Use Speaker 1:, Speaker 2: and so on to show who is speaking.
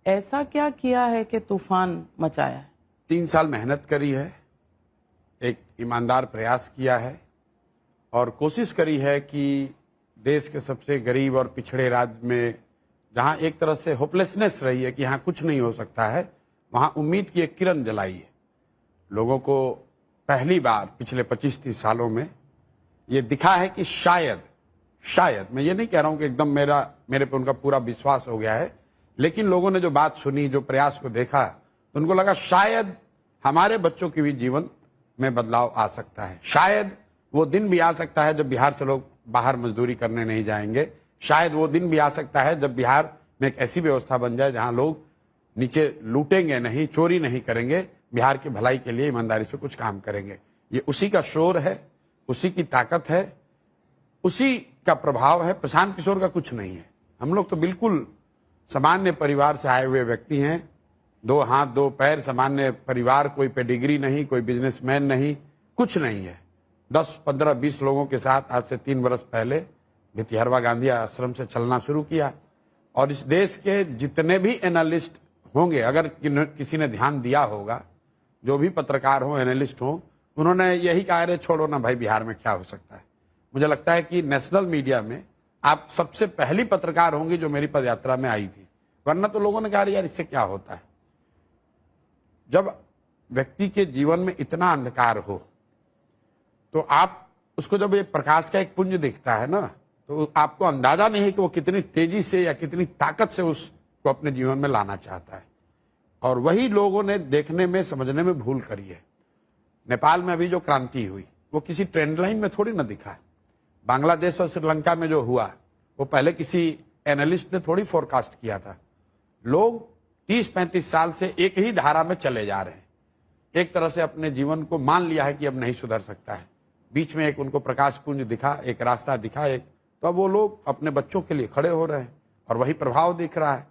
Speaker 1: ऐसा क्या किया है कि तूफान मचाया है?
Speaker 2: 3 साल मेहनत करी है, एक ईमानदार प्रयास किया है और कोशिश करी है कि देश के सबसे गरीब और पिछड़े राज्य में जहां एक तरह से होपलेसनेस रही है कि यहाँ कुछ नहीं हो सकता है, वहां उम्मीद की एक किरण जलाई है। लोगों को पहली बार पिछले 25-30 सालों में ये दिखा है कि शायद मैं ये नहीं कह रहा हूं कि एकदम मेरे पे उनका पूरा विश्वास हो गया है, लेकिन लोगों ने जो बात सुनी, जो प्रयास को देखा, तो उनको लगा शायद हमारे बच्चों के भी जीवन में बदलाव आ सकता है। शायद वो दिन भी आ सकता है जब बिहार से लोग बाहर मजदूरी करने नहीं जाएंगे। शायद वो दिन भी आ सकता है जब बिहार में एक ऐसी व्यवस्था बन जाए जहां लोग नीचे लूटेंगे नहीं, चोरी नहीं करेंगे, बिहार की भलाई के लिए ईमानदारी से कुछ काम करेंगे। ये उसी का शोर है, उसी की ताकत है, उसी का प्रभाव है। प्रशांत किशोर का कुछ नहीं है। हम लोग तो बिल्कुल सामान्य परिवार से आए हुए व्यक्ति हैं, 2 हाथ 2 पैर, सामान्य परिवार, कोई पेडिग्री नहीं, कोई बिजनेसमैन नहीं, कुछ नहीं है। 10, 15, 20 लोगों के साथ आज से 3 वर्ष पहले भितिहरवा गांधी आश्रम से चलना शुरू किया और इस देश के जितने भी एनालिस्ट होंगे, अगर किसी ने ध्यान दिया होगा, जो भी पत्रकार हो, एनालिस्ट हो, उन्होंने यही कहा, अरे छोड़ो ना भाई, बिहार में क्या हो सकता है। मुझे लगता है कि नेशनल मीडिया में आप सबसे पहली पत्रकार होंगी जो मेरी पदयात्रा में आई थी, वरना तो लोगों ने कहा यार इससे क्या होता है। जब व्यक्ति के जीवन में इतना अंधकार हो तो आप उसको, जब ये प्रकाश का एक पुंज दिखता है ना, तो आपको अंदाजा नहीं है कि वो कितनी तेजी से या कितनी ताकत से उसको अपने जीवन में लाना चाहता है। और वही लोगों ने देखने में, समझने में भूल करी है। नेपाल में अभी जो क्रांति हुई वो किसी ट्रेंड लाइन में थोड़ी ना दिखा है। बांग्लादेश और श्रीलंका में जो हुआ वो पहले किसी एनालिस्ट ने थोड़ी फोरकास्ट किया था। लोग 30-35 साल से एक ही धारा में चले जा रहे हैं, एक तरह से अपने जीवन को मान लिया है कि अब नहीं सुधर सकता है। बीच में एक उनको प्रकाश पुंज दिखा, एक रास्ता दिखा, तो अब वो लोग अपने बच्चों के लिए खड़े हो रहे हैं और वही प्रभाव दिख रहा है।